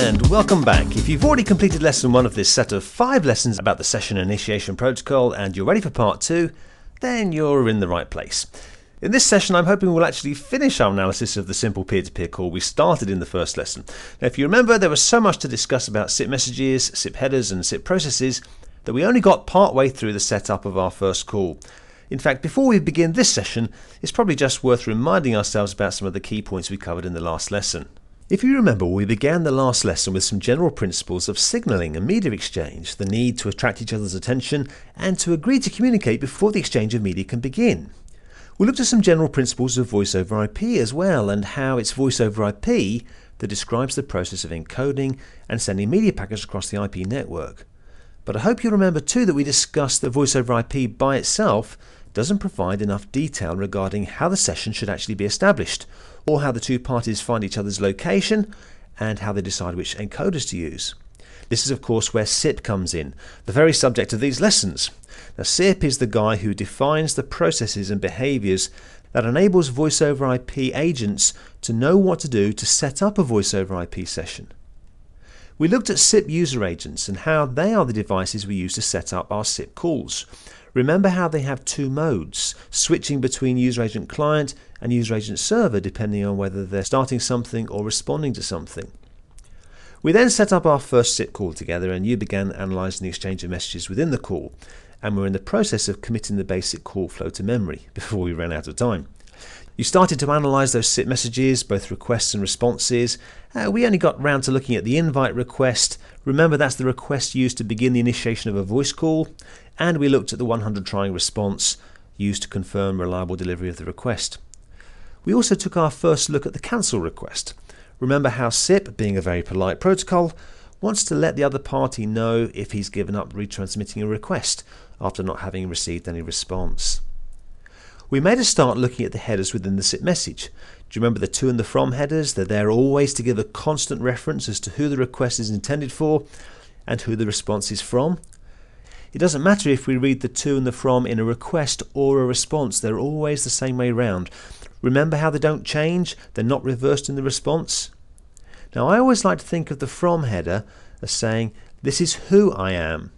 and welcome back. If you've already completed lesson 1 of this set of 5 lessons about the session initiation protocol and you're ready for part 2, then you're in the right place. In this session, I'm hoping we'll actually finish our analysis of the simple peer-to-peer call we started in the first lesson. Now, if you remember, there was so much to discuss about SIP messages, SIP headers and SIP processes that we only got part way through the setup of our first call. In fact, before we begin this session, it's probably just worth reminding ourselves about some of the key points we covered in the last lesson. If you remember, we began the last lesson with some general principles of signalling and media exchange, the need to attract each other's attention, and to agree to communicate before the exchange of media can begin. We looked at some general principles of voice over IP as well, and how it's voice over IP that describes the process of encoding and sending media packets across the IP network. But I hope you remember too that we discussed that voice over IP by itself doesn't provide enough detail regarding how the session should actually be established, or how the two parties find each other's location, and how they decide which encoders to use. This is of course where SIP comes in, the very subject of these lessons. Now, SIP is the guy who defines the processes and behaviours that enables voice over IP agents to know what to do to set up a voice over IP session. We looked at SIP user agents and how they are the devices we use to set up our SIP calls. Remember how they have two modes, switching between user agent client and user agent server depending on whether they're starting something or responding to something. We then set up our first SIP call together and you began analysing the exchange of messages within the call, and we're in the process of committing the basic call flow to memory before we ran out of time. You started to analyse those SIP messages, both requests and responses. We only got round to looking at the invite request. Remember, that's the request used to begin the initiation of a voice call. And we looked at the 100 trying response used to confirm reliable delivery of the request. We also took our first look at the cancel request. Remember how SIP, being a very polite protocol, wants to let the other party know if he's given up retransmitting a request after not having received any response. We made a start looking at the headers within the SIP message. Do you remember the to and the from headers? They're there always to give a constant reference as to who the request is intended for and who the response is from. It doesn't matter if we read the to and the from in a request or a response, they're always the same way round. Remember how they don't change? They're not reversed in the response. Now, I always like to think of the from header as saying, this is who I am.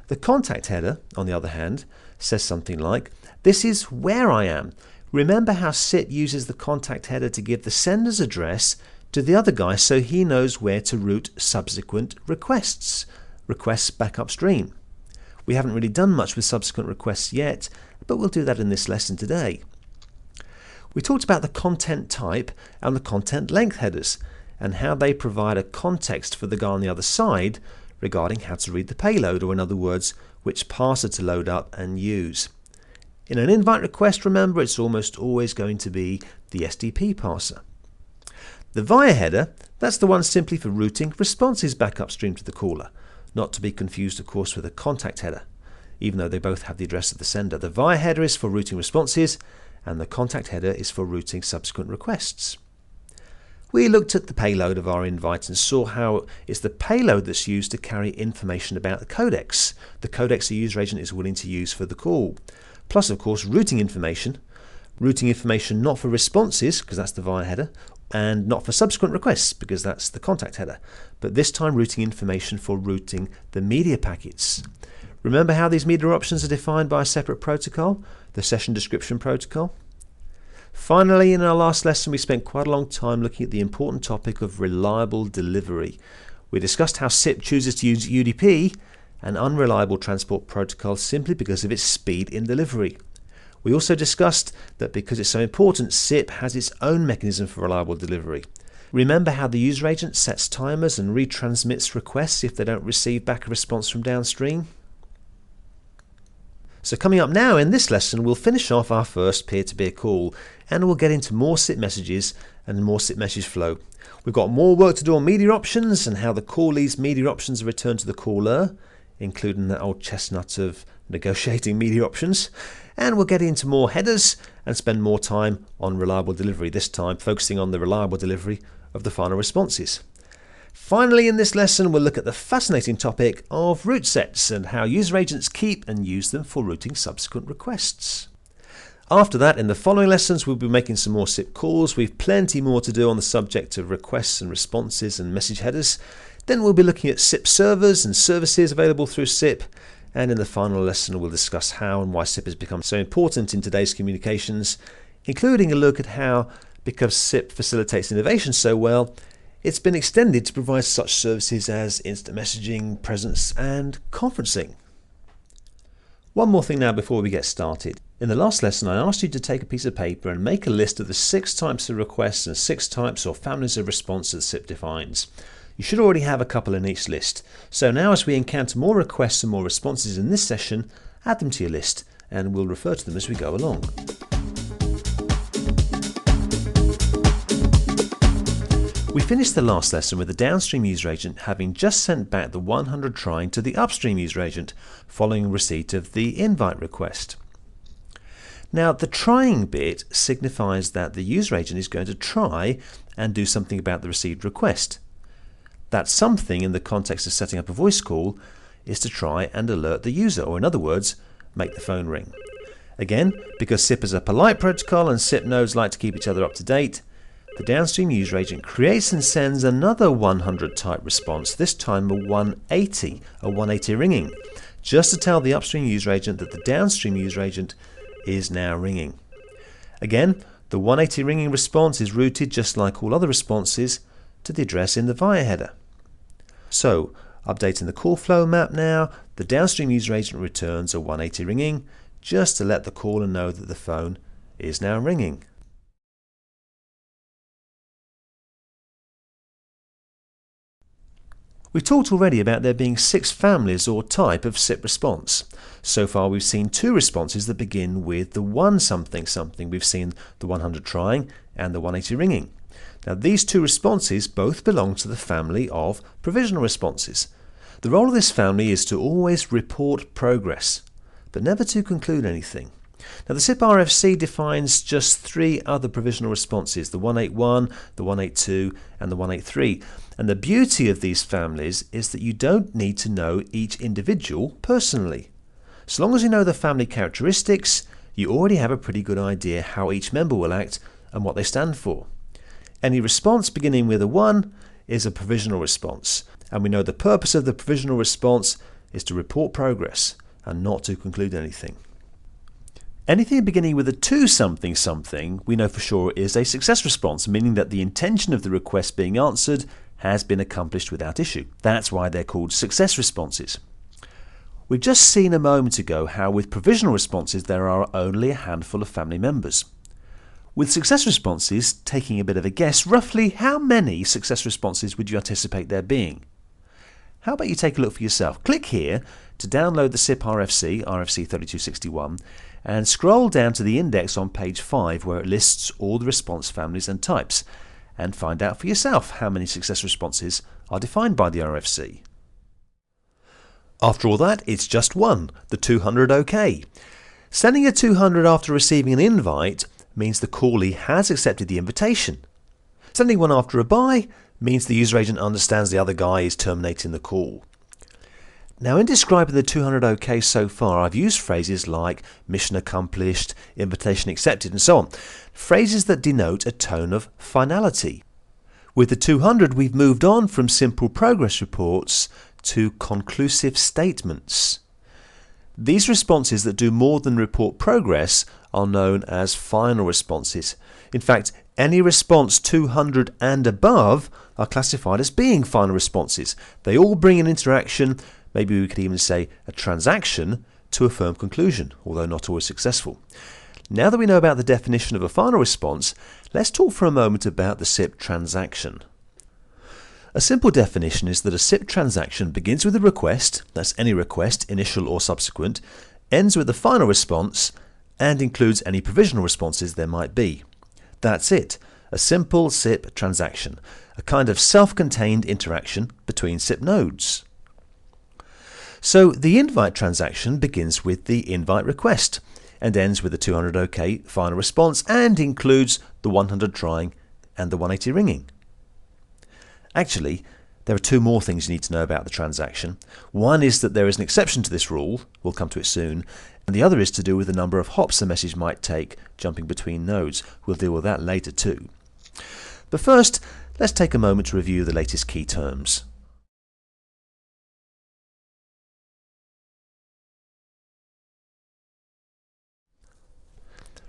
The contact header, on the other hand, says something like, this is where I am. Remember how SIP uses the contact header to give the sender's address to the other guy so he knows where to route subsequent requests back upstream. We haven't really done much with subsequent requests yet, but we'll do that in this lesson today. We talked about the content type and the content length headers and how they provide a context for the guy on the other side regarding how to read the payload, or in other words, which parser to load up and use. In an invite request, remember, it's almost always going to be the SDP parser. The via header, that's the one simply for routing responses back upstream to the caller, not to be confused, of course, with a contact header, even though they both have the address of the sender. The via header is for routing responses, and the contact header is for routing subsequent requests. We looked at the payload of our invite and saw how it's the payload that's used to carry information about the codecs a user agent is willing to use for the call. Plus, of course, routing information not for responses, because that's the via header, and not for subsequent requests, because that's the contact header, but this time routing information for routing the media packets. Remember how these media options are defined by a separate protocol, the session description protocol? Finally, in our last lesson, we spent quite a long time looking at the important topic of reliable delivery. We discussed how SIP chooses to use UDP, an unreliable transport protocol, simply because of its speed in delivery. We also discussed that because it's so important, SIP has its own mechanism for reliable delivery. Remember how the user agent sets timers and retransmits requests if they don't receive back a response from downstream? So coming up now in this lesson, we'll finish off our first peer-to-peer call, and we'll get into more SIP messages and more SIP message flow. We've got more work to do on media options and how the callee's media options are returned to the caller, including that old chestnut of negotiating media options. And we'll get into more headers and spend more time on reliable delivery, this time focusing on the reliable delivery of the final responses. Finally, in this lesson, we'll look at the fascinating topic of route sets and how user agents keep and use them for routing subsequent requests. After that, in the following lessons, we'll be making some more SIP calls. We've plenty more to do on the subject of requests and responses and message headers. Then we'll be looking at SIP servers and services available through SIP. And in the final lesson, we'll discuss how and why SIP has become so important in today's communications, including a look at how, because SIP facilitates innovation so well, it's been extended to provide such services as instant messaging, presence, and conferencing. One more thing now before we get started. In the last lesson, I asked you to take a piece of paper and make a list of the 6 types of requests and 6 types or families of response that SIP defines. You should already have a couple in each list. So now as we encounter more requests and more responses in this session, add them to your list and we'll refer to them as we go along. We finished the last lesson with the downstream user agent having just sent back the 100 trying to the upstream user agent following receipt of the invite request. Now the trying bit signifies that the user agent is going to try and do something about the received request. That something in the context of setting up a voice call is to try and alert the user, or in other words, make the phone ring. Again, because SIP is a polite protocol and SIP nodes like to keep each other up to date, the downstream user agent creates and sends another 100 type response, this time a 180 ringing, just to tell the upstream user agent that the downstream user agent is now ringing. Again, the 180 ringing response is routed, just like all other responses, to the address in the VIA header. So, updating the call flow map now, the downstream user agent returns a 180 ringing, just to let the caller know that the phone is now ringing. We've talked already about there being 6 families or type of SIP response. So far we've seen 2 responses that begin with the 1 something something. We've seen the 100 trying and the 180 ringing. Now these 2 responses both belong to the family of provisional responses. The role of this family is to always report progress, but never to conclude anything. Now the SIP RFC defines just 3 other provisional responses, the 181, the 182 and the 183. And the beauty of these families is that you don't need to know each individual personally. So long as you know the family characteristics, you already have a pretty good idea how each member will act and what they stand for. Any response beginning with a 1 is a provisional response, and we know the purpose of the provisional response is to report progress and not to conclude anything. Anything beginning with a 2 something something we know for sure is a success response, meaning that the intention of the request being answered has been accomplished without issue. That's why they're called success responses. We've just seen a moment ago how with provisional responses there are only a handful of family members. With success responses, taking a bit of a guess, roughly how many success responses would you anticipate there being? How about you take a look for yourself? Click here to download the SIP RFC, RFC 3261, and scroll down to the index on page 5 where it lists all the response families and types, and find out for yourself how many success responses are defined by the RFC. After all that, it's just one, the 200 OK. Sending a 200 after receiving an invite means the callee has accepted the invitation. Sending one after a bye means the user agent understands the other guy is terminating the call. Now in describing the 200 OK so far, I've used phrases like mission accomplished, invitation accepted and so on. Phrases that denote a tone of finality. With the 200 we've moved on from simple progress reports to conclusive statements. These responses that do more than report progress are known as final responses. In fact, any response 200 and above are classified as being final responses. They all bring an interaction, maybe we could even say a transaction, to a firm conclusion, although not always successful. Now that we know about the definition of a final response, let's talk for a moment about the SIP transaction. A simple definition is that a SIP transaction begins with a request, that's any request, initial or subsequent, ends with a final response, and includes any provisional responses there might be. That's it, a simple SIP transaction, a kind of self-contained interaction between SIP nodes. So the invite transaction begins with the invite request and ends with the 200 OK final response and includes the 100 trying and the 180 ringing. Actually, There are two more things you need to know about the transaction. One is that there is an exception to this rule, we'll come to it soon, and the other is to do with the number of hops a message might take jumping between nodes. We'll deal with that later too. But first, let's take a moment to review the latest key terms.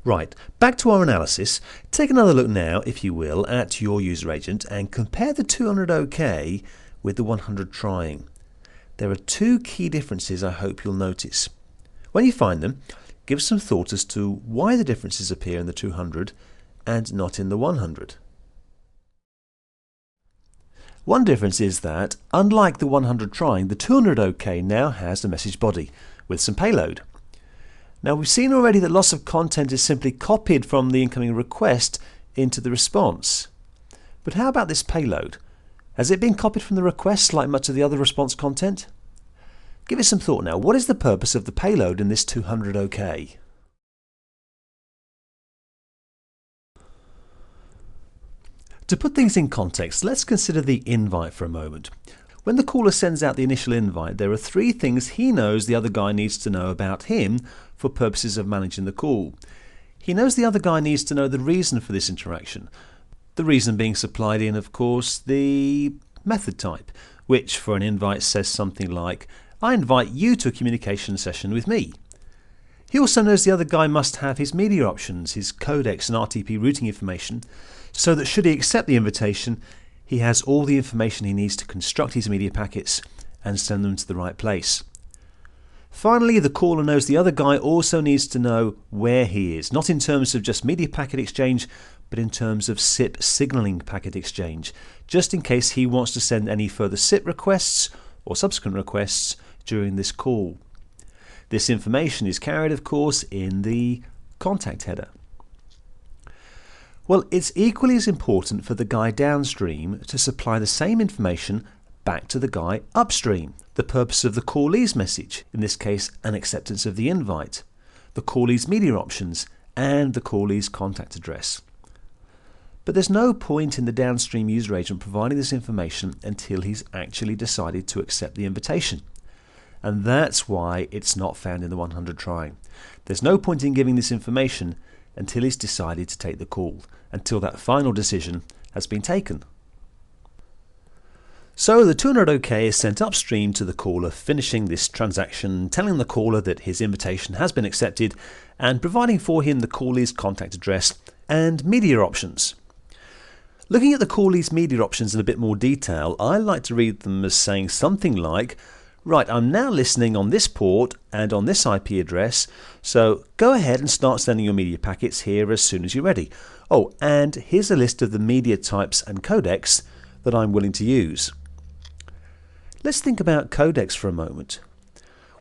Right, back to our analysis. Take another look now, if you will, at your user agent and compare the 200 OK with the 100 trying. There are two key differences I hope you'll notice. When you find them, give some thought as to why the differences appear in the 200 and not in the 100. One difference is that, unlike the 100 trying, the 200 OK now has a message body with some payload. Now we've seen already that loss of content is simply copied from the incoming request into the response. But how about this payload? Has it been copied from the request like much of the other response content? Give it some thought now. What is the purpose of the payload in this 200 OK? To put things in context, let's consider the invite for a moment. When the caller sends out the initial invite, there are three things he knows the other guy needs to know about him for purposes of managing the call. He knows the other guy needs to know the reason for this interaction. The reason being supplied in, of course, the method type, which for an invite says something like, I invite you to a communication session with me. He also knows the other guy must have his media options, his codecs and RTP routing information, so that should he accept the invitation, he has all the information he needs to construct his media packets and send them to the right place. Finally, the caller knows the other guy also needs to know where he is, not in terms of just media packet exchange, but in terms of SIP signaling packet exchange, just in case he wants to send any further SIP requests or subsequent requests during this call. This information is carried, of course, in the contact header. Well, it's equally as important for the guy downstream to supply the same information back to the guy upstream. The purpose of the callee's message, in this case an acceptance of the invite, the callee's media options, and the callee's contact address. But there's no point in the downstream user agent providing this information until he's actually decided to accept the invitation. And that's why it's not found in the 100 trying. There's no point in giving this information until he's decided to take the call, until that final decision has been taken. So the 200 OK is sent upstream to the caller, finishing this transaction, telling the caller that his invitation has been accepted and providing for him the callee's contact address and media options. Looking at the callee's media options in a bit more detail, I like to read them as saying something like, right, I'm now listening on this port and on this IP address, so go ahead and start sending your media packets here as soon as you're ready. Oh, and here's a list of the media types and codecs that I'm willing to use. Let's think about codecs for a moment.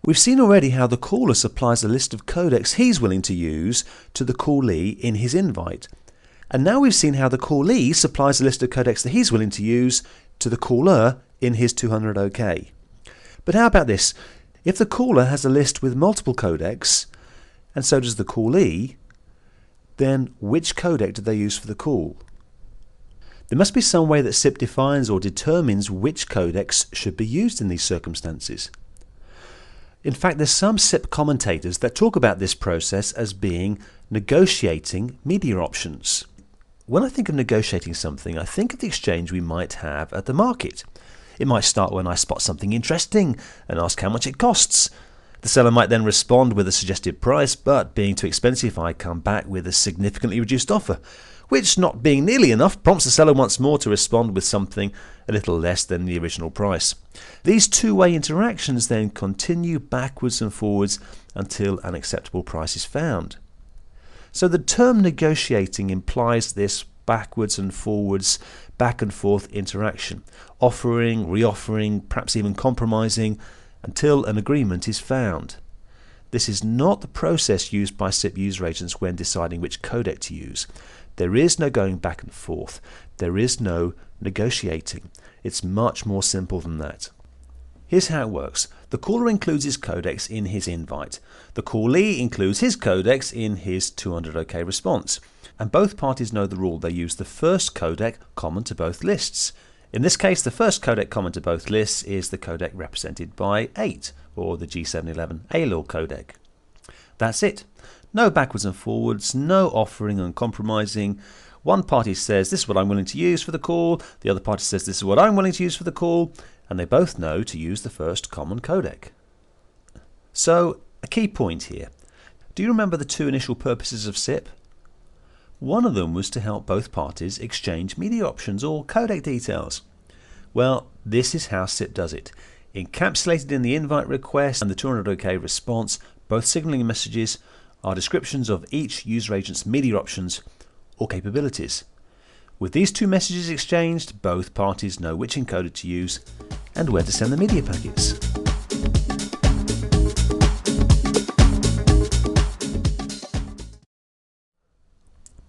We've seen already how the caller supplies a list of codecs he's willing to use to the callee in his invite. And now we've seen how the callee supplies a list of codecs that he's willing to use to the caller in his 200 OK. But how about this? If the caller has a list with multiple codecs, and so does the callee, then which codec do they use for the call? There must be some way that SIP defines or determines which codecs should be used in these circumstances. In fact, there's some SIP commentators that talk about this process as being negotiating media options. When I think of negotiating something, I think of the exchange we might have at the market. It might start when I spot something interesting and ask how much it costs. The seller might then respond with a suggested price, but being too expensive, I come back with a significantly reduced offer, which, not being nearly enough, prompts the seller once more to respond with something a little less than the original price. These two-way interactions then continue backwards and forwards until an acceptable price is found. So the term negotiating implies this backwards and forwards, back and forth interaction, offering, reoffering, perhaps even compromising, until an agreement is found. This is not the process used by SIP user agents when deciding which codec to use. There is no going back and forth. There is no negotiating. It's much more simple than that. Here's how it works. The caller includes his codecs in his invite. The callee includes his codecs in his 200 OK response. And both parties know the rule. They use the first codec common to both lists. In this case, the first codec common to both lists is the codec represented by 8, or the G711 ALIL codec. That's it. No backwards and forwards, no offering and compromising. One party says this is what I'm willing to use for the call, the other party says this is what I'm willing to use for the call, and they both know to use the first common codec. So, a key point here. Do you remember the two initial purposes of SIP? One of them was to help both parties exchange media options or codec details. Well, this is how SIP does it. Encapsulated in the invite request and the 200OK response, both signaling messages are descriptions of each user agent's media options or capabilities. With these two messages exchanged, both parties know which encoder to use and where to send the media packets.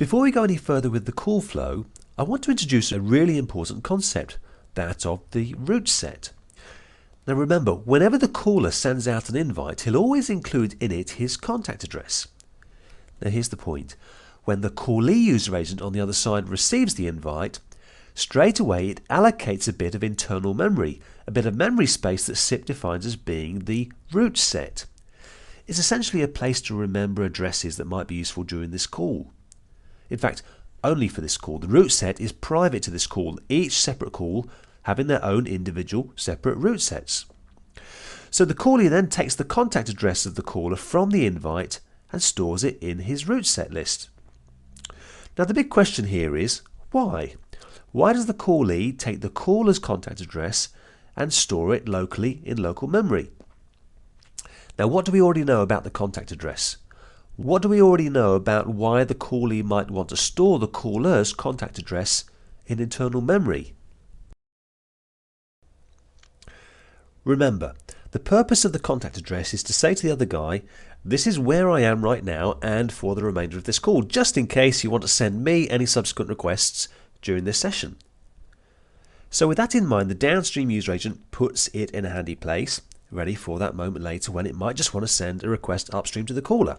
Before we go any further with the call flow, I want to introduce a really important concept, that of the route set. Now remember, whenever the caller sends out an invite, he'll always include in it his contact address. Now here's the point. When the callee user agent on the other side receives the invite, straight away it allocates a bit of internal memory, a bit of memory space that SIP defines as being the route set. It's essentially a place to remember addresses that might be useful during this call. In fact, only for this call. The route set is private to this call, each separate call having their own individual separate route sets. So the callee then takes the contact address of the caller from the invite and stores it in his route set list. Now the big question here is, why? Why does the callee take the caller's contact address and store it locally in local memory? Now what do we already know about the contact address? What do we already know about why the callee might want to store the caller's contact address in internal memory? Remember, the purpose of the contact address is to say to the other guy, this is where I am right now and for the remainder of this call, just in case you want to send me any subsequent requests during this session. So with that in mind, the downstream user agent puts it in a handy place, ready for that moment later when it might just want to send a request upstream to the caller.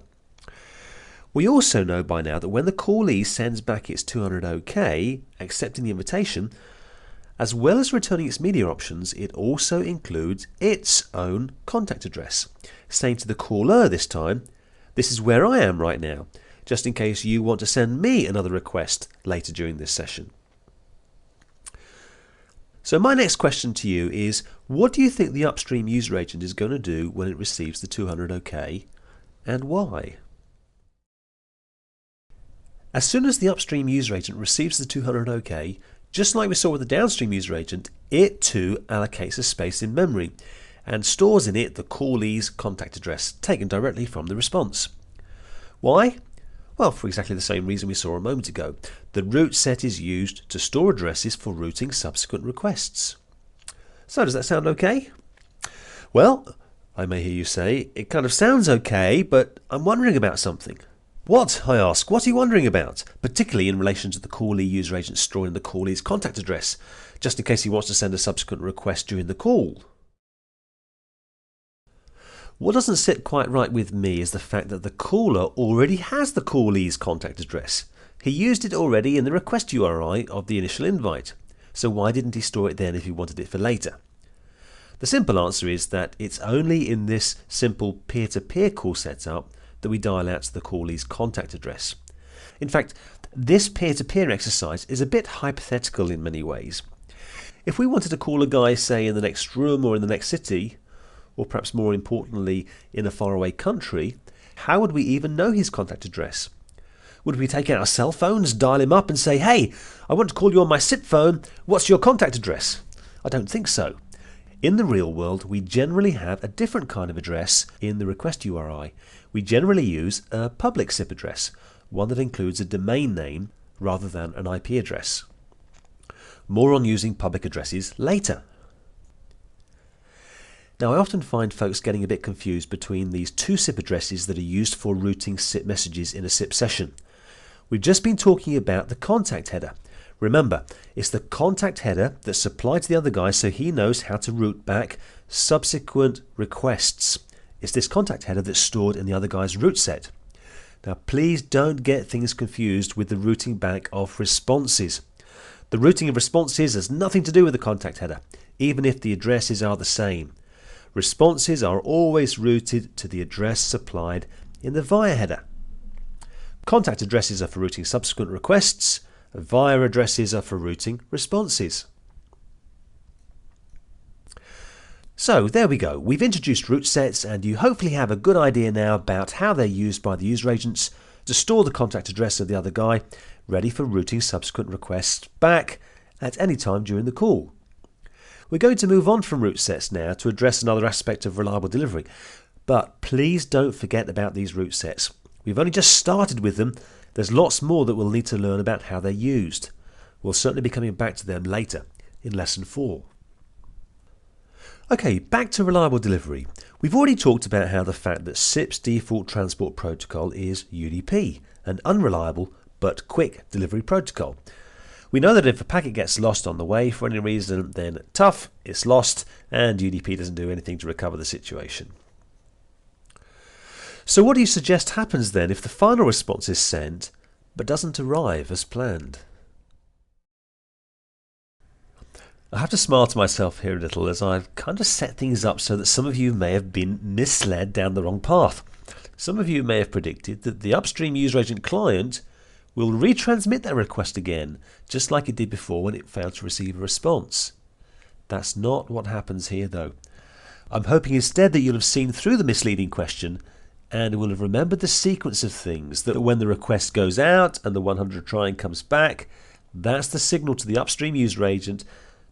We also know by now that when the callee sends back its 200 OK, accepting the invitation, as well as returning its media options, it also includes its own contact address, saying to the caller this time, this is where I am right now, just in case you want to send me another request later during this session. So my next question to you is, what do you think the upstream user agent is going to do when it receives the 200 OK, and why? As soon as the upstream user agent receives the 200 OK, just like we saw with the downstream user agent, it too allocates a space in memory and stores in it the callee's contact address taken directly from the response. Why? Well, for exactly the same reason we saw a moment ago. The route set is used to store addresses for routing subsequent requests. So does that sound okay? Well, I may hear you say, it kind of sounds okay, but I'm wondering about something. What, I ask, what are you wondering about, particularly in relation to the callee user agent storing the callee's contact address, just in case he wants to send a subsequent request during the call? What doesn't sit quite right with me is the fact that the caller already has the callee's contact address. He used it already in the request URI of the initial invite, so why didn't he store it then if he wanted it for later? The simple answer is that it's only in this simple peer-to-peer call setup that we dial out to the callee's contact address. In fact, this peer-to-peer exercise is a bit hypothetical in many ways. If we wanted to call a guy, say, in the next room or in the next city, or perhaps more importantly, in a faraway country, how would we even know his contact address? Would we take out our cell phones, dial him up and say, hey, I want to call you on my SIP phone, what's your contact address? I don't think so. In the real world, we generally have a different kind of address in the request URI. We generally use a public SIP address, one that includes a domain name rather than an IP address. More on using public addresses later. Now, I often find folks getting a bit confused between these two SIP addresses that are used for routing SIP messages in a SIP session. We've just been talking about the contact header. Remember, it's the contact header that's supplied to the other guy so he knows how to route back subsequent requests. It's this contact header that's stored in the other guy's route set. Now please don't get things confused with the routing back of responses. The routing of responses has nothing to do with the contact header, even if the addresses are the same. Responses are always routed to the address supplied in the via header. Contact addresses are for routing subsequent requests, via addresses are for routing responses. So there we go, we've introduced route sets and you hopefully have a good idea now about how they're used by the user agents to store the contact address of the other guy, ready for routing subsequent requests back at any time during the call. We're going to move on from route sets now to address another aspect of reliable delivery, but please don't forget about these route sets. We've only just started with them. There's lots more that we'll need to learn about how they're used. We'll certainly be coming back to them later in lesson 4. Okay, back to reliable delivery. We've already talked about how the fact that SIP's default transport protocol is UDP, an unreliable but quick delivery protocol. We know that if a packet gets lost on the way for any reason, then tough, it's lost, and UDP doesn't do anything to recover the situation. So what do you suggest happens then if the final response is sent but doesn't arrive as planned? I have to smile to myself here a little as I've kind of set things up so that some of you may have been misled down the wrong path. Some of you may have predicted that the upstream user agent client will retransmit that request again, just like it did before when it failed to receive a response. That's not what happens here though. I'm hoping instead that you'll have seen through the misleading question and will have remembered the sequence of things, that when the request goes out and the 100 trying comes back, that's the signal to the upstream user agent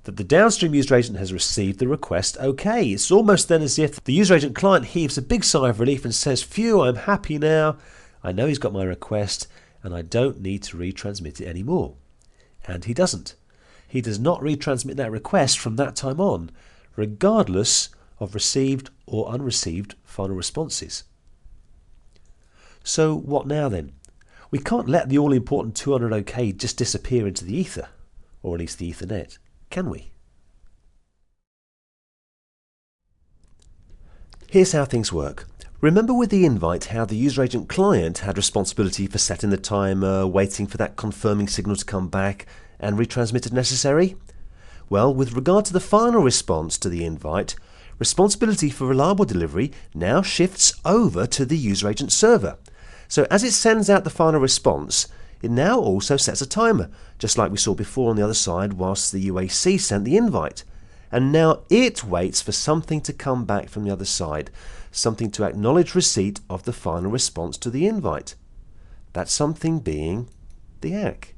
that the downstream user agent has received the request okay. It's almost then as if the user agent client heaves a big sigh of relief and says, phew, I'm happy now. I know he's got my request and I don't need to retransmit it anymore. And he doesn't. He does not retransmit that request from that time on, regardless of received or unreceived final responses. So what now then? We can't let the all-important 200 OK just disappear into the ether, or at least the Ethernet, can we? Here's how things work. Remember with the invite how the user agent client had responsibility for setting the timer, waiting for that confirming signal to come back and retransmit if necessary? Well, with regard to the final response to the invite, responsibility for reliable delivery now shifts over to the user agent server. So as it sends out the final response, it now also sets a timer, just like we saw before on the other side whilst the UAC sent the invite. And now it waits for something to come back from the other side, something to acknowledge receipt of the final response to the invite. That something being the ACK.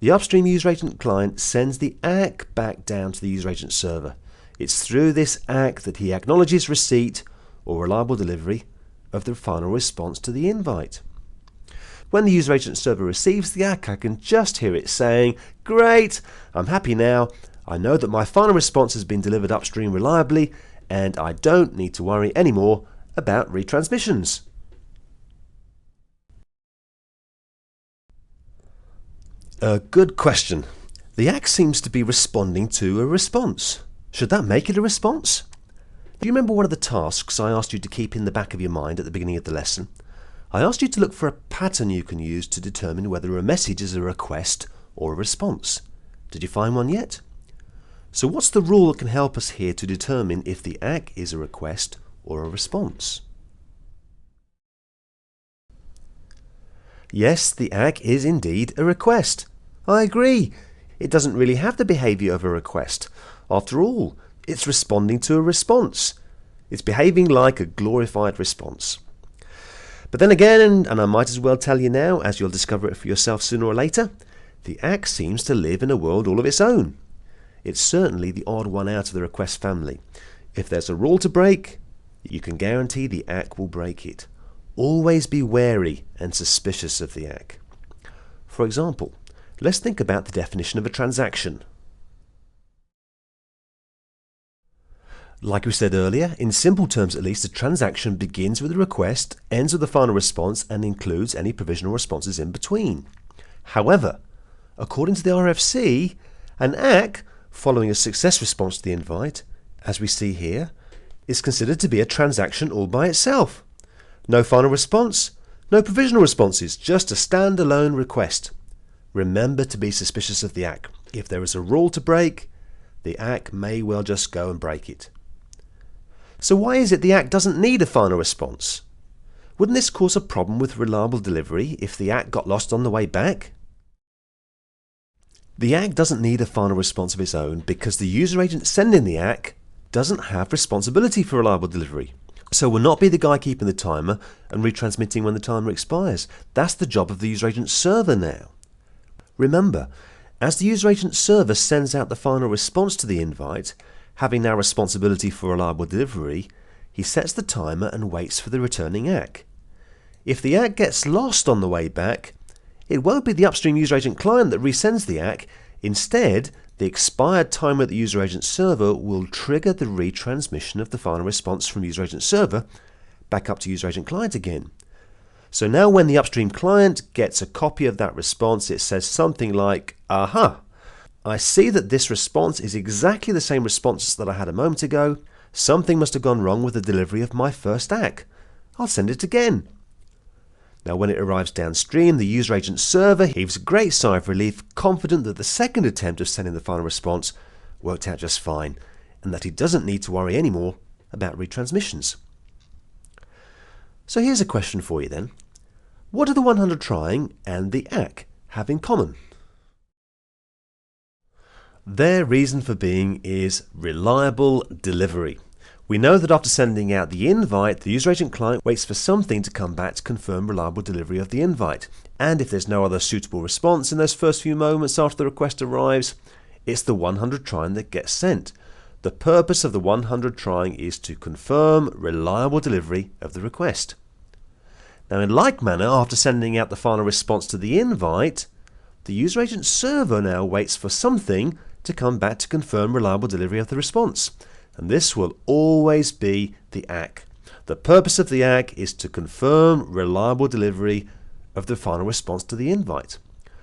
The upstream user agent client sends the ACK back down to the user agent server. It's through this ACK that he acknowledges receipt or reliable delivery of the final response to the invite. When the user agent server receives the ACK, I can just hear it saying, great, I'm happy now. I know that my final response has been delivered upstream reliably and I don't need to worry anymore about retransmissions. A good question. The ACK seems to be responding to a response. Should that make it a response? Do you remember one of the tasks I asked you to keep in the back of your mind at the beginning of the lesson? I asked you to look for a pattern you can use to determine whether a message is a request or a response. Did you find one yet? So what's the rule that can help us here to determine if the ACK is a request or a response? Yes, the ACK is indeed a request. I agree. It doesn't really have the behavior of a request. After all, it's responding to a response. It's behaving like a glorified response. But then again, and I might as well tell you now, as you'll discover it for yourself sooner or later, the ACK seems to live in a world all of its own. It's certainly the odd one out of the request family. If there's a rule to break, you can guarantee the ACK will break it. Always be wary and suspicious of the ACK. For example, let's think about the definition of a transaction. Like we said earlier, in simple terms at least, a transaction begins with a request, ends with a final response, and includes any provisional responses in between. However, according to the RFC, an ACK following a success response to the invite, as we see here, is considered to be a transaction all by itself. No final response, no provisional responses, just a standalone request. Remember to be suspicious of the ACK. If there is a rule to break, the ACK may well just go and break it. So why is it the ACK doesn't need a final response? Wouldn't this cause a problem with reliable delivery if the ACK got lost on the way back? The ACK doesn't need a final response of its own because the user agent sending the ACK doesn't have responsibility for reliable delivery. So will not be the guy keeping the timer and retransmitting when the timer expires. That's the job of the user agent server now. Remember, as the user agent server sends out the final response to the invite, having now responsibility for reliable delivery, he sets the timer and waits for the returning ACK. If the ACK gets lost on the way back, it won't be the upstream user agent client that resends the ACK. Instead, the expired timer at the user agent server will trigger the retransmission of the final response from user agent server back up to user agent client again. So now when the upstream client gets a copy of that response, it says something like, aha, I see that this response is exactly the same response that I had a moment ago. Something must have gone wrong with the delivery of my first ACK. I'll send it again. Now when it arrives downstream, the user agent server heaves a great sigh of relief, confident that the second attempt of sending the final response worked out just fine, and that he doesn't need to worry anymore about retransmissions. So here's a question for you then. What do the 100 trying and the ACK have in common? Their reason for being is reliable delivery. We know that after sending out the invite, the user agent client waits for something to come back to confirm reliable delivery of the invite. And if there's no other suitable response in those first few moments after the request arrives, it's the 100 trying that gets sent. The purpose of the 100 trying is to confirm reliable delivery of the request. Now in like manner, after sending out the final response to the invite, the user agent server now waits for something to come back to confirm reliable delivery of the response. And this will always be the ACK. The purpose of the ACK is to confirm reliable delivery of the final response to the invite.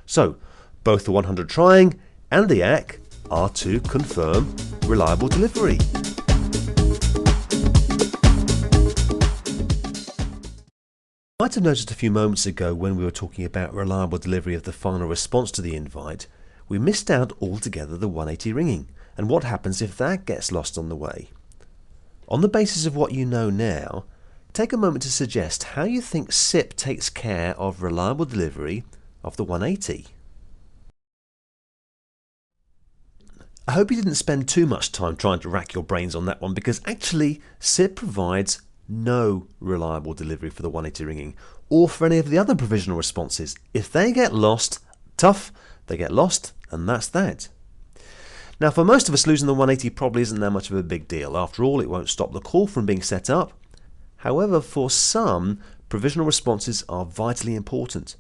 So both the 100 trying and the ACK are to confirm reliable delivery. You might have noticed a few moments ago when we were talking about reliable delivery of the final response to the invite, we missed out altogether the 180 ringing. And what happens if that gets lost on the way? On the basis of what you know now, take a moment to suggest how you think SIP takes care of reliable delivery of the 180. I hope you didn't spend too much time trying to rack your brains on that one, because actually SIP provides no reliable delivery for the 180 ringing or for any of the other provisional responses. If they get lost, tough, they get lost, and that's that. Now for most of us, losing the 180 probably isn't that much of a big deal. After all, it won't stop the call from being set up. However, for some, provisional responses are vitally important,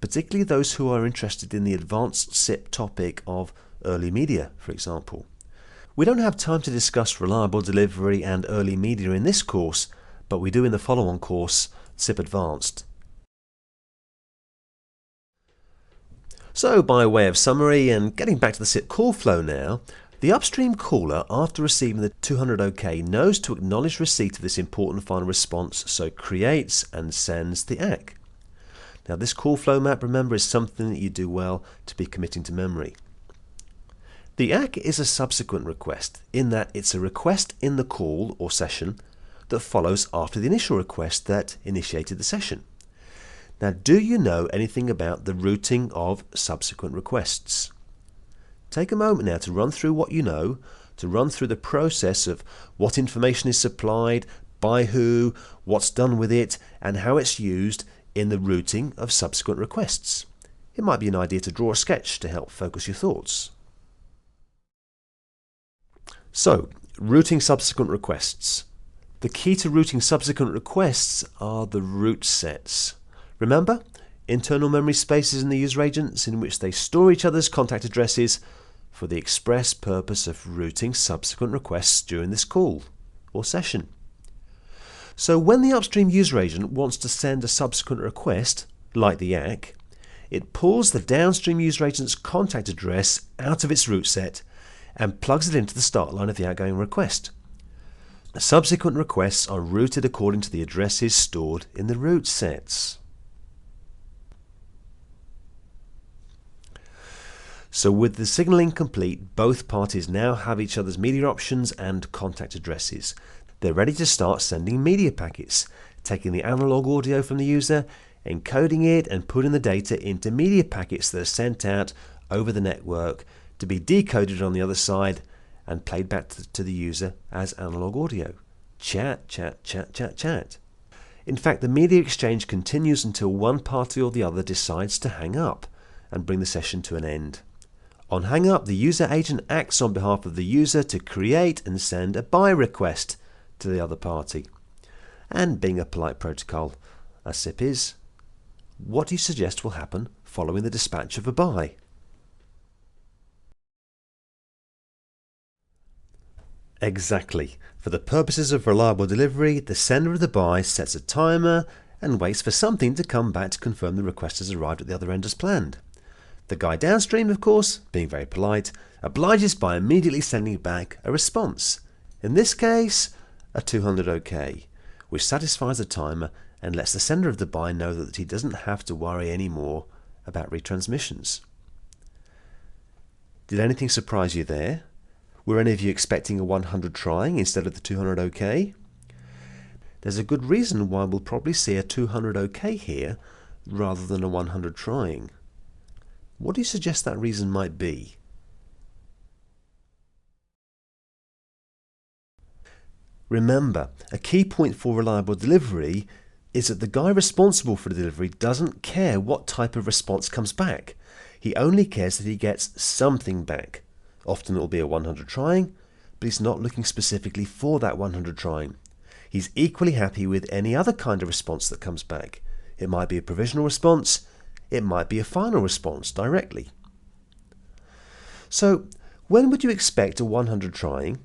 particularly those who are interested in the advanced SIP topic of early media, for example. We don't have time to discuss reliable delivery and early media in this course, but we do in the follow-on course, SIP Advanced. So by way of summary and getting back to the SIP call flow now, the upstream caller, after receiving the 200 OK, knows to acknowledge receipt of this important final response, so creates and sends the ACK. Now this call flow map, remember, is something that you do well to be committing to memory. The ACK is a subsequent request in that it's a request in the call or session that follows after the initial request that initiated the session. Now, do you know anything about the routing of subsequent requests? Take a moment now to run through what you know, to run through the process of what information is supplied, by who, what's done with it, and how it's used in the routing of subsequent requests. It might be an idea to draw a sketch to help focus your thoughts. So, routing subsequent requests. The key to routing subsequent requests are the route sets. Remember, internal memory spaces in the user agents in which they store each other's contact addresses for the express purpose of routing subsequent requests during this call or session. So when the upstream user agent wants to send a subsequent request, like the ACK, it pulls the downstream user agent's contact address out of its route set and plugs it into the start line of the outgoing request. Subsequent requests are routed according to the addresses stored in the route sets. So with the signaling complete, both parties now have each other's media options and contact addresses. They're ready to start sending media packets, taking the analog audio from the user, encoding it and putting the data into media packets that are sent out over the network to be decoded on the other side and played back to the user as analog audio. Chat, chat, chat, chat, chat. In fact, the media exchange continues until one party or the other decides to hang up and bring the session to an end. On hang up, the user agent acts on behalf of the user to create and send a buy request to the other party. And being a polite protocol, a SIP is, what do you suggest will happen following the dispatch of a buy? Exactly. For the purposes of reliable delivery, the sender of the buy sets a timer and waits for something to come back to confirm the request has arrived at the other end as planned. The guy downstream, of course, being very polite, obliges by immediately sending back a response. In this case, a 200 OK, which satisfies the timer and lets the sender of the buy know that he doesn't have to worry anymore about retransmissions. Did anything surprise you there? Were any of you expecting a 100 trying instead of the 200 OK? There's a good reason why we'll probably see a 200 OK here rather than a 100 trying. What do you suggest that reason might be? Remember, a key point for reliable delivery is that the guy responsible for the delivery doesn't care what type of response comes back. He only cares that he gets something back. Often it will be a 100 trying, but he's not looking specifically for that 100 trying. He's equally happy with any other kind of response that comes back. It might be a provisional response, it might be a final response directly. So, when would you expect a 100 trying,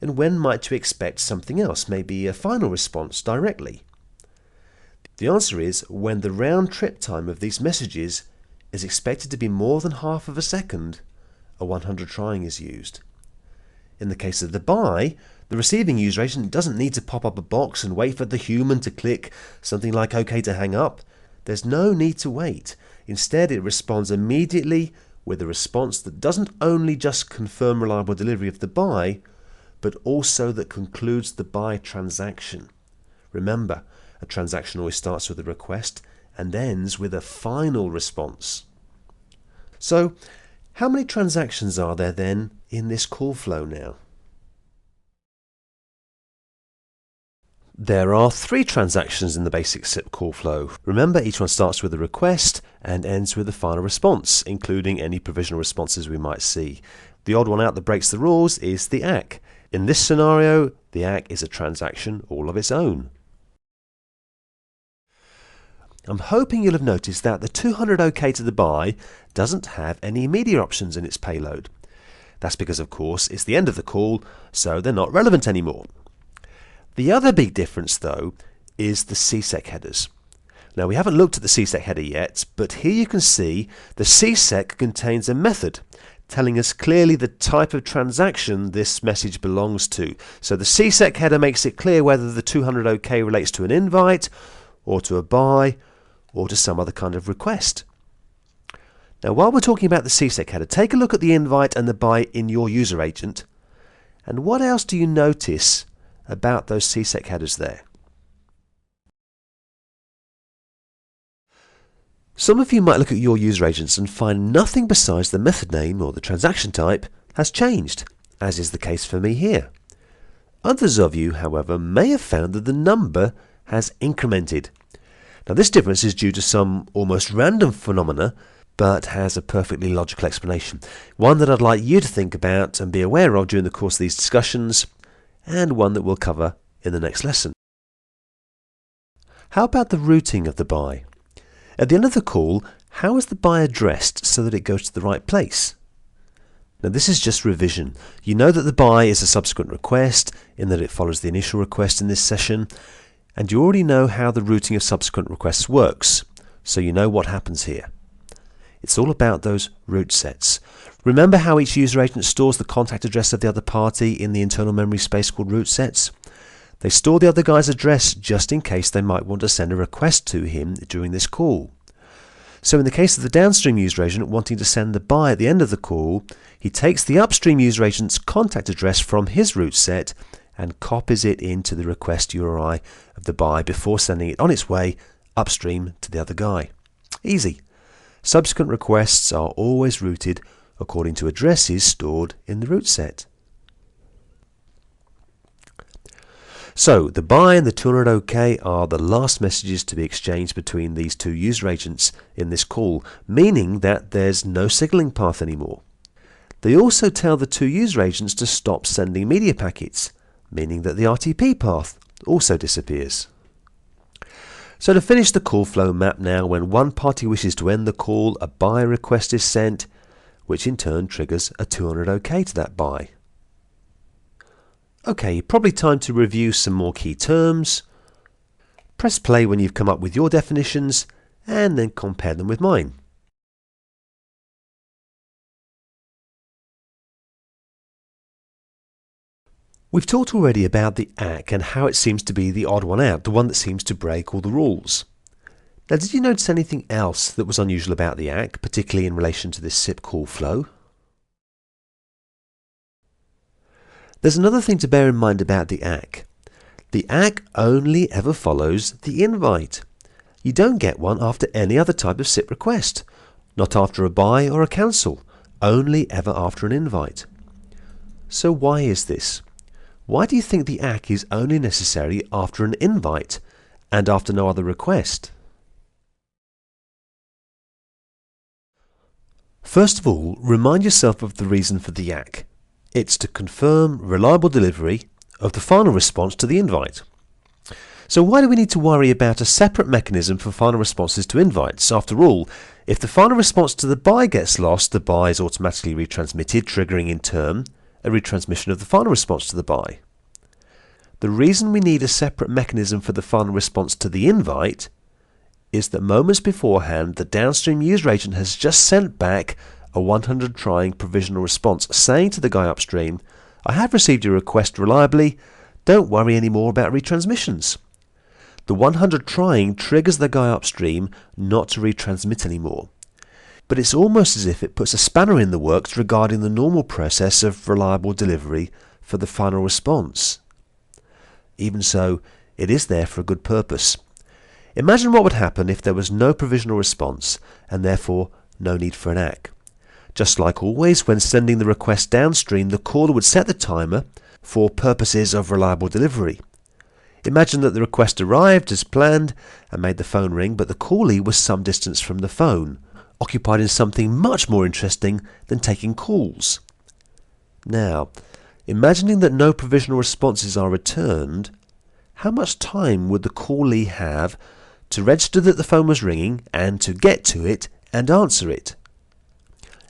and when might you expect something else, maybe a final response directly? The answer is when the round trip time of these messages is expected to be more than half of a second, a 100 trying is used. In the case of the buy, the receiving user agent doesn't need to pop up a box and wait for the human to click something like OK to hang up. There's no need to wait. Instead, it responds immediately with a response that doesn't only just confirm reliable delivery of the buy, but also that concludes the buy transaction. Remember, a transaction always starts with a request and ends with a final response. So, how many transactions are there then in this call flow now? There are 3 transactions in the basic SIP call flow. Remember, each one starts with a request and ends with a final response, including any provisional responses we might see. The odd one out that breaks the rules is the ACK. In this scenario, the ACK is a transaction all of its own. I'm hoping you'll have noticed that the 200 OK to the buy doesn't have any media options in its payload. That's because, of course, it's the end of the call, so they're not relevant anymore. The other big difference, though, is the CSEC headers. Now, we haven't looked at the CSEC header yet, but here you can see the CSEC contains a method telling us clearly the type of transaction this message belongs to. So the CSEC header makes it clear whether the 200 OK relates to an invite, or to a buy, or to some other kind of request. Now, while we're talking about the CSEC header, take a look at the invite and the buy in your user agent. And what else do you notice about those CSEC headers there? Some of you might look at your user agents and find nothing besides the method name or the transaction type has changed, as is the case for me here. Others of you, however, may have found that the number has incremented. Now, this difference is due to some almost random phenomena, but has a perfectly logical explanation. One that I'd like you to think about and be aware of during the course of these discussions, and one that we'll cover in the next lesson. How about the routing of the buy? At the end of the call, how is the buy addressed so that it goes to the right place? Now, this is just revision. You know that the buy is a subsequent request in that it follows the initial request in this session, and you already know how the routing of subsequent requests works, so you know what happens here. It's all about those route sets. Remember how each user agent stores the contact address of the other party in the internal memory space called route sets? They store the other guy's address just in case they might want to send a request to him during this call. So in the case of the downstream user agent wanting to send the buy at the end of the call, he takes the upstream user agent's contact address from his route set and copies it into the request URI of the buy before sending it on its way upstream to the other guy. Easy. Subsequent requests are always routed according to addresses stored in the route set. So the buy and the 200 OK are the last messages to be exchanged between these two user agents in this call, meaning that there's no signaling path anymore. They also tell the two user agents to stop sending media packets, meaning that the RTP path also disappears. So to finish the call flow map now, when one party wishes to end the call, a buy request is sent, which in turn triggers a 200 OK to that buy. Okay, probably time to review some more key terms. Press play when you've come up with your definitions and then compare them with mine. We've talked already about the ACK and how it seems to be the odd one out, the one that seems to break all the rules. Now, did you notice anything else that was unusual about the ACK, particularly in relation to this SIP call flow? There's another thing to bear in mind about the ACK. The ACK only ever follows the invite. You don't get one after any other type of SIP request, not after a buy or a cancel, only ever after an invite. So why is this? Why do you think the ACK is only necessary after an invite and after no other request? First of all, remind yourself of the reason for the ACK. It's to confirm reliable delivery of the final response to the invite. So why do we need to worry about a separate mechanism for final responses to invites? After all, if the final response to the buy gets lost, the buy is automatically retransmitted, triggering in turn a retransmission of the final response to the buy. The reason we need a separate mechanism for the final response to the invite is that moments beforehand, the downstream user agent has just sent back a 100 trying provisional response saying to the guy upstream, I have received your request reliably, don't worry anymore about retransmissions. The 100 trying triggers the guy upstream not to retransmit anymore. But it's almost as if it puts a spanner in the works regarding the normal process of reliable delivery for the final response. Even so, it is there for a good purpose. Imagine what would happen if there was no provisional response and therefore no need for an ACK. Just like always, when sending the request downstream, the caller would set the timer for purposes of reliable delivery. Imagine that the request arrived as planned and made the phone ring, but the callee was some distance from the phone, occupied in something much more interesting than taking calls. Now, imagining that no provisional responses are returned, how much time would the callee have to register that the phone was ringing and to get to it and answer it?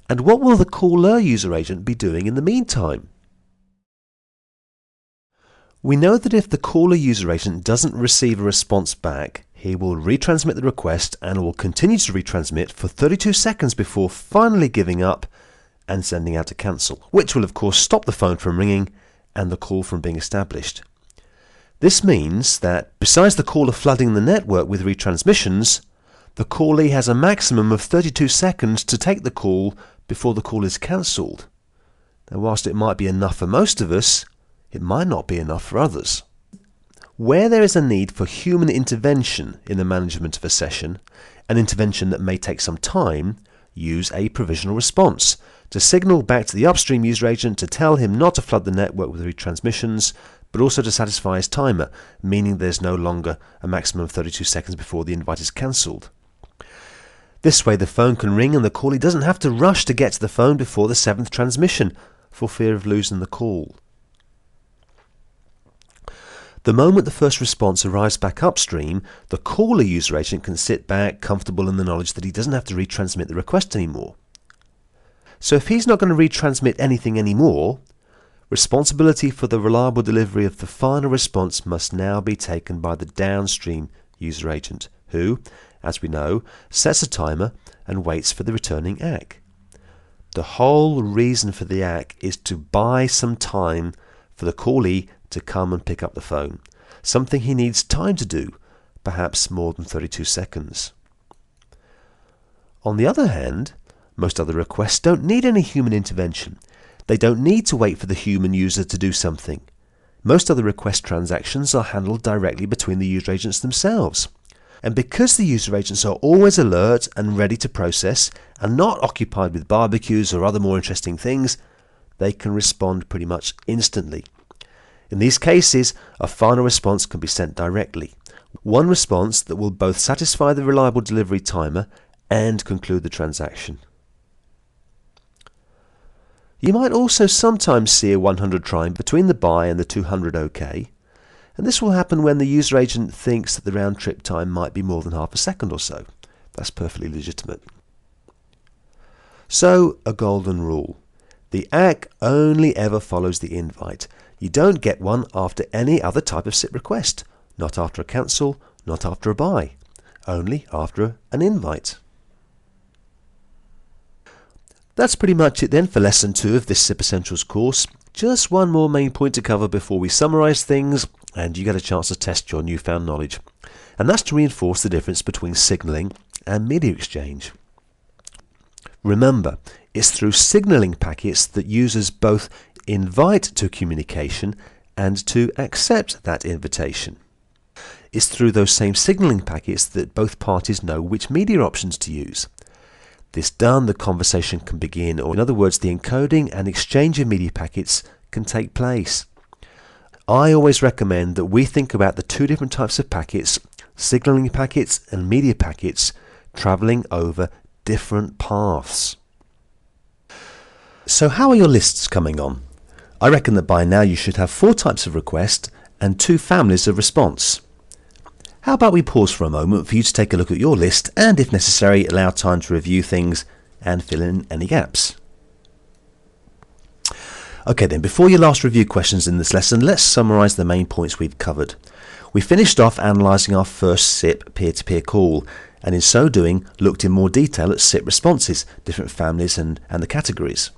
And what will the caller user agent be doing in the meantime? We know that if the caller user agent doesn't receive a response back, he will retransmit the request and will continue to retransmit for 32 seconds before finally giving up and sending out a cancel, which will of course stop the phone from ringing and the call from being established. This means that besides the caller flooding the network with retransmissions, the callee has a maximum of 32 seconds to take the call before the call is cancelled. Now, whilst it might be enough for most of us, it might not be enough for others. Where there is a need for human intervention in the management of a session, an intervention that may take some time, use a provisional response to signal back to the upstream user agent to tell him not to flood the network with retransmissions, but also to satisfy his timer, meaning there's no longer a maximum of 32 seconds before the invite is cancelled. This way the phone can ring and the callee doesn't have to rush to get to the phone before the 7th transmission for fear of losing the call. The moment the first response arrives back upstream, the caller user agent can sit back comfortable in the knowledge that he doesn't have to retransmit the request anymore. So if he's not going to retransmit anything anymore, responsibility for the reliable delivery of the final response must now be taken by the downstream user agent, who, as we know, sets a timer and waits for the returning ACK. The whole reason for the ACK is to buy some time for the callee to come and pick up the phone, something he needs time to do, perhaps more than 32 seconds. On the other hand, most other requests don't need any human intervention. They don't need to wait for the human user to do something. Most other request transactions are handled directly between the user agents themselves. And because the user agents are always alert and ready to process and not occupied with barbecues or other more interesting things, they can respond pretty much instantly. In these cases, a final response can be sent directly. One response that will both satisfy the reliable delivery timer and conclude the transaction. You might also sometimes see a 100 try between the buy and the 200 OK, and this will happen when the user agent thinks that the round trip time might be more than half a second or so. That's perfectly legitimate. So, a golden rule. The ACK only ever follows the invite. You don't get one after any other type of SIP request. Not after a cancel, not after a buy. Only after an invite. That's pretty much it then for Lesson 2 of this SIP Essentials course. Just one more main point to cover before we summarise things and you get a chance to test your newfound knowledge. And that's to reinforce the difference between signalling and media exchange. Remember, it's through signalling packets that users both invite to communication and to accept that invitation. It's through those same signalling packets that both parties know which media options to use. This done, the conversation can begin, or in other words, the encoding and exchange of media packets can take place. I always recommend that we think about the two different types of packets, signalling packets and media packets, travelling over different paths. So how are your lists coming on? I reckon that by now you should have 4 types of request and 2 families of response. How about we pause for a moment for you to take a look at your list and, if necessary, allow time to review things and fill in any gaps. Okay then, before your last review questions in this lesson, let's summarise the main points we've covered. We finished off analysing our first SIP peer-to-peer call, and in so doing looked in more detail at SIP responses, different families and the categories.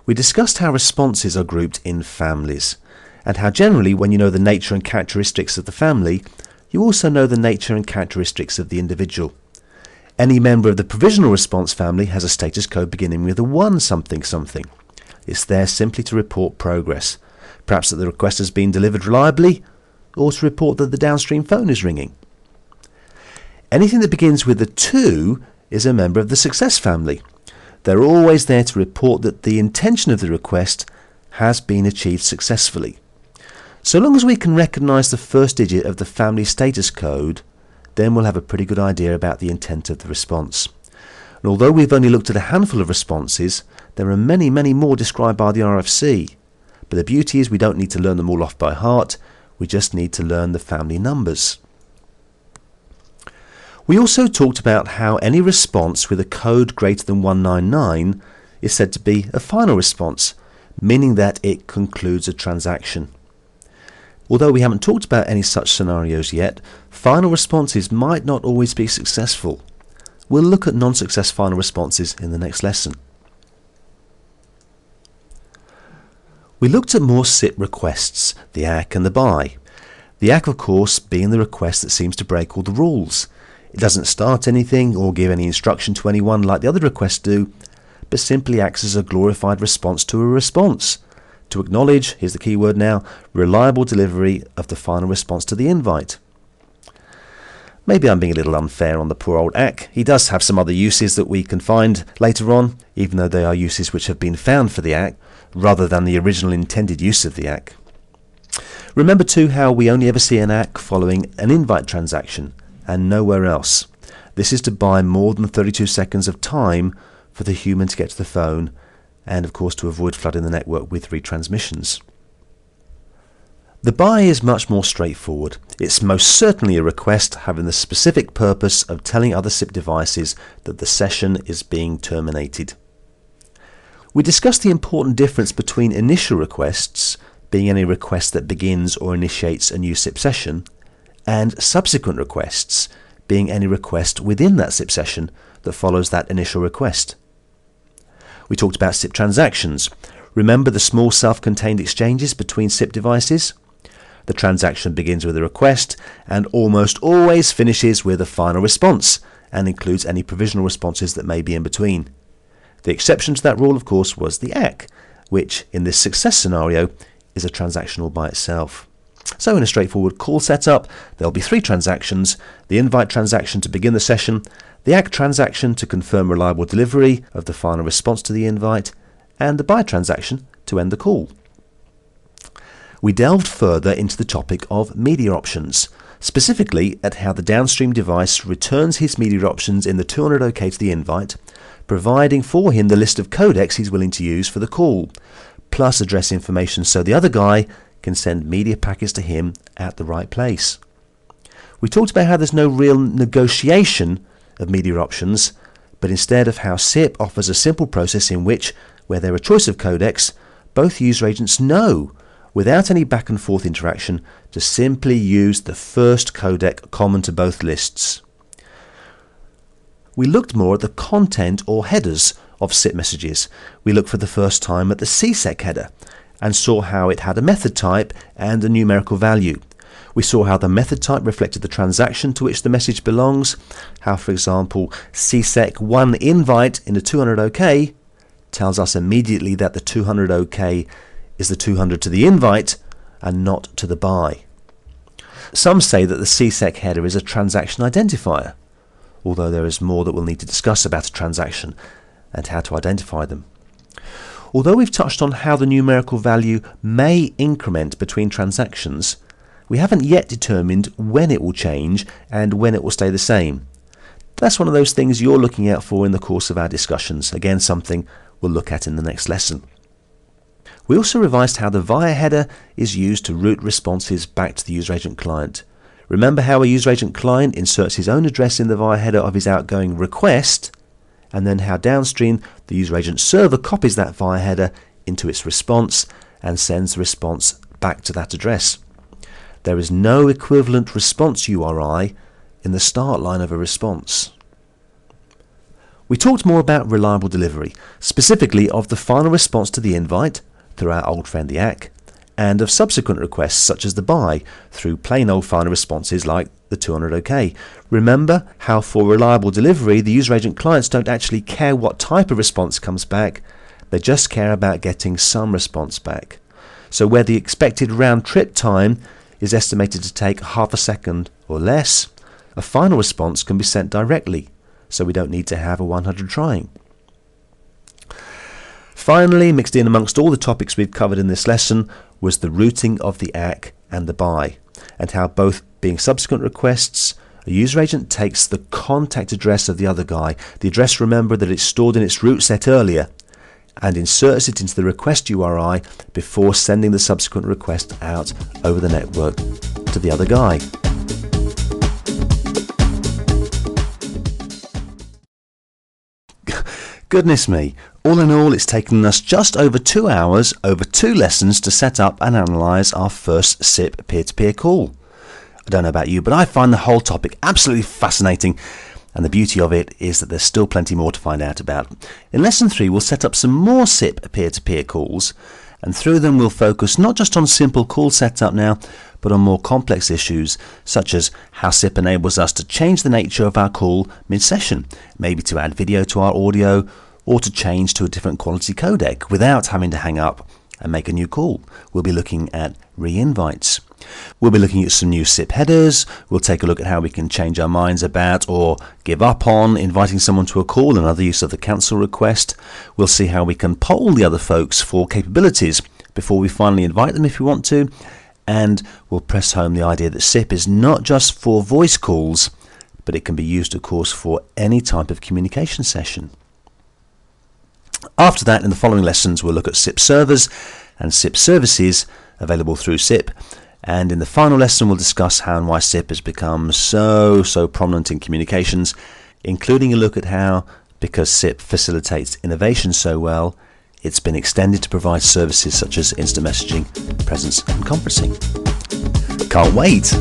We discussed how responses are grouped in families, and how generally when you know the nature and characteristics of the family, you also know the nature and characteristics of the individual. Any member of the provisional response family has a status code beginning with a 1 something something. It's there simply to report progress, perhaps that the request has been delivered reliably, or to report that the downstream phone is ringing. Anything that begins with a 2 is a member of the success family. They're always there to report that the intention of the request has been achieved successfully. So long as we can recognise the first digit of the family status code, then we'll have a pretty good idea about the intent of the response. And although we've only looked at a handful of responses, there are many, many more described by the RFC. But the beauty is we don't need to learn them all off by heart, we just need to learn the family numbers. We also talked about how any response with a code greater than 199 is said to be a final response, meaning that it concludes a transaction. Although we haven't talked about any such scenarios yet, final responses might not always be successful. We'll look at non-success final responses in the next lesson. We looked at more SIP requests, the ACK and the buy. The ACK, of course, being the request that seems to break all the rules. It doesn't start anything or give any instruction to anyone like the other requests do, but simply acts as a glorified response to a response. To acknowledge, here's the key word now, reliable delivery of the final response to the invite. Maybe I'm being a little unfair on the poor old ACK. He does have some other uses that we can find later on, even though they are uses which have been found for the ACK, rather than the original intended use of the ACK. Remember too how we only ever see an ACK following an invite transaction, and nowhere else. This is to buy more than 32 seconds of time for the human to get to the phone, and of course to avoid flooding the network with retransmissions. The buy is much more straightforward. It's most certainly a request having the specific purpose of telling other SIP devices that the session is being terminated. We discussed the important difference between initial requests, being any request that begins or initiates a new SIP session, and subsequent requests, being any request within that SIP session that follows that initial request. We talked about SIP transactions. Remember the small self-contained exchanges between SIP devices? The transaction begins with a request and almost always finishes with a final response, and includes any provisional responses that may be in between. The exception to that rule, of course, was the ACK, which in this success scenario is a transactional by itself. So in a straightforward call setup, there'll be 3 transactions: the invite transaction to begin the session, the ACK transaction to confirm reliable delivery of the final response to the invite, and the buy transaction to end the call. We delved further into the topic of media options, specifically at how the downstream device returns his media options in the 200 OK to the invite, providing for him the list of codecs he's willing to use for the call, plus address information so the other guy can send media packets to him at the right place. We talked about how there's no real negotiation of media options, but instead of how SIP offers a simple process in which, where there are choice of codecs, both user agents know, without any back and forth interaction, to simply use the first codec common to both lists. We looked more at the content or headers of SIP messages. We looked for the first time at the CSEC header and saw how it had a method type and a numerical value. We saw how the method type reflected the transaction to which the message belongs, how, for example, CSEC 1 invite in the 200 OK tells us immediately that the 200 OK is the 200 to the invite and not to the buy. Some say that the CSEC header is a transaction identifier, although there is more that we'll need to discuss about a transaction and how to identify them. Although we've touched on how the numerical value may increment between transactions, we haven't yet determined when it will change and when it will stay the same. That's one of those things you're looking out for in the course of our discussions. Again, something we'll look at in the next lesson. We also revised how the via header is used to route responses back to the user agent client. Remember how a user agent client inserts his own address in the via header of his outgoing request, and then how downstream the user agent server copies that via header into its response and sends the response back to that address. There is no equivalent response URI in the start line of a response. We talked more about reliable delivery, specifically of the final response to the invite through our old friend the ACK, and of subsequent requests such as the buy through plain old final responses like the 200 OK. Remember how for reliable delivery the user agent clients don't actually care what type of response comes back, they just care about getting some response back. So where the expected round trip time is estimated to take half a second or less, a final response can be sent directly, so we don't need to have a 100 trying. Finally, mixed in amongst all the topics we've covered in this lesson was the routing of the ACK and the buy, and how both being subsequent requests, a user agent takes the contact address of the other guy, the address, remember, that it's stored in its root set earlier, and inserts it into the request URI before sending the subsequent request out over the network to the other guy. Goodness me, all in all it's taken us just over 2 hours over 2 lessons to set up and analyse our first SIP peer-to-peer call. I don't know about you, but I find the whole topic absolutely fascinating, and the beauty of it is that there's still plenty more to find out about. In lesson 3 we'll set up some more SIP peer-to-peer calls, and through them we'll focus not just on simple call setup now, but on more complex issues such as how SIP enables us to change the nature of our call mid-session, maybe to add video to our audio or to change to a different quality codec without having to hang up and make a new call. We'll be looking at re-invites. We'll be looking at some new SIP headers. We'll take a look at how we can change our minds about or give up on inviting someone to a call and other use of the cancel request. We'll see how we can poll the other folks for capabilities before we finally invite them if we want to. And we'll press home the idea that SIP is not just for voice calls, but it can be used, of course, for any type of communication session. After that, in the following lessons, we'll look at SIP servers and SIP services available through SIP. And in the final lesson, we'll discuss how and why SIP has become so prominent in communications, including a look at how, because SIP facilitates innovation so well, it's been extended to provide services such as instant messaging, presence and conferencing. Can't wait!